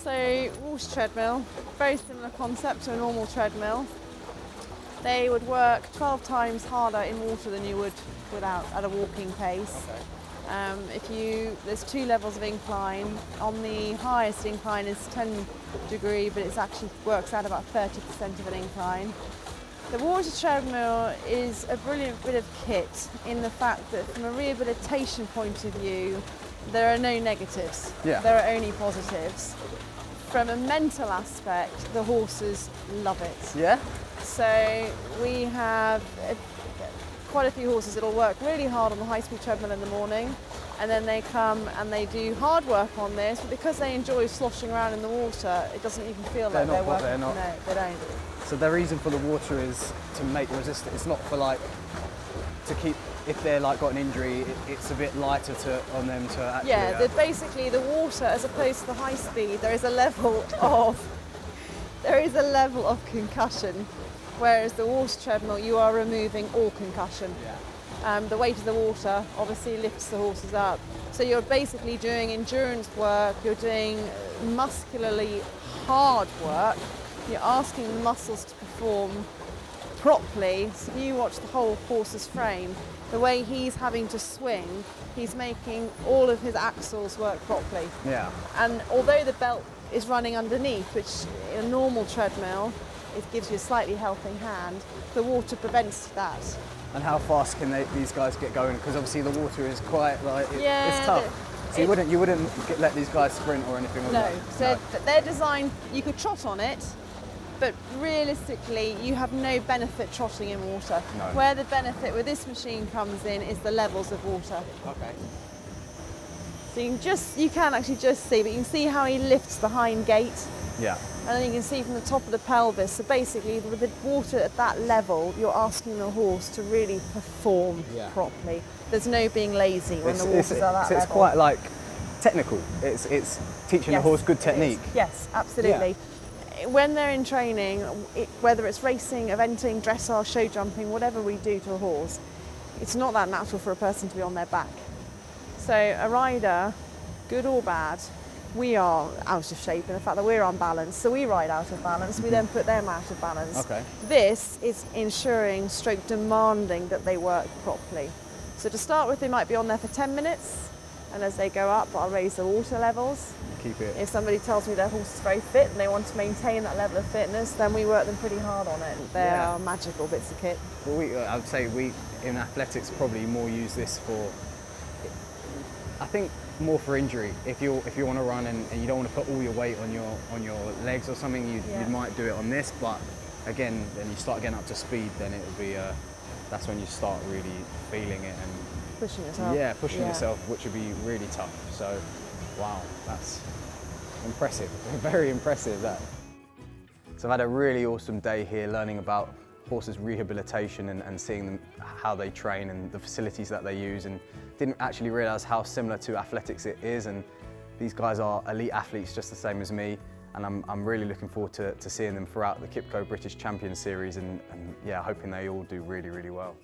So, water treadmill, very similar concept to a normal treadmill. They would work 12 times harder in water than you would without at a walking pace. Okay. There's 2 levels of incline. On the highest incline is 10 degree, but it actually works out about 30% of an incline. The water treadmill is a brilliant bit of kit in the fact that from a rehabilitation point of view, there are no negatives. Yeah. There are only positives. From a mental aspect, the horses love it. Yeah? So we have quite a few horses that'll work really hard on the high-speed treadmill in the morning, and then they come and they do hard work on this, but because they enjoy sloshing around in the water, it doesn't even feel like they're working. They're not. No, they don't. So the reason for the water is to make resistant. It's not for like to keep. If they're like got an injury, it's a bit lighter on them to actually. Yeah, basically the water, as opposed to the high speed, there is a level of concussion, whereas the water treadmill, you are removing all concussion. Yeah. The weight of the water obviously lifts the horses up. So you're basically doing endurance work, you're doing muscularly hard work, you're asking the muscles to perform properly. So if you watch the whole horse's frame, the way he's having to swing, he's making all of his axles work properly. Yeah. And although the belt is running underneath, which in a normal treadmill, it gives you a slightly helping hand, the water prevents that. And how fast can these guys get going? Because obviously the water is quite like Yeah, it's tough. So you wouldn't let these guys sprint or anything like that. No. So they're designed. You could trot on it, but realistically, you have no benefit trotting in water. No. Where the benefit with this machine comes in is the levels of water. Okay. So you can actually just see, but you can see how he lifts the hind gate. Yeah. And then you can see from the top of the pelvis. So basically, with the water at that level, you're asking the horse to really perform properly. There's no being lazy when the water's at that level. It's quite like technical. It's teaching the horse good technique. Yes, absolutely. Yeah. When they're in training, whether it's racing, eventing, dressage, show jumping, whatever we do to a horse, it's not that natural for a person to be on their back. So a rider, good or bad, we are out of shape in the fact that we're unbalanced, so we ride out of balance, we then put them out of balance. Okay. This is ensuring, stroke demanding, that they work properly. So to start with, they might be on there for 10 minutes, and as they go up, I'll raise the water levels. Keep it. If somebody tells me their horse is very fit and they want to maintain that level of fitness, then we work them pretty hard on it. They are magical bits of kit. Well, I would say we in athletics probably more use this for, I think, more for injury. If you want to run and you don't want to put all your weight on your legs or something, you might do it on this. But again, then you start getting up to speed, then it will be that's when you start really feeling it and pushing yourself. Yeah, pushing yourself, which would be really tough. So, wow, that's impressive. Very impressive, that. So I've had a really awesome day here learning about horses' rehabilitation and seeing them, how they train and the facilities that they use, and didn't actually realise how similar to athletics it is. And these guys are elite athletes just the same as me, and I'm really looking forward to seeing them throughout the Kipco British Champion Series, and yeah, hoping they all do really, really well.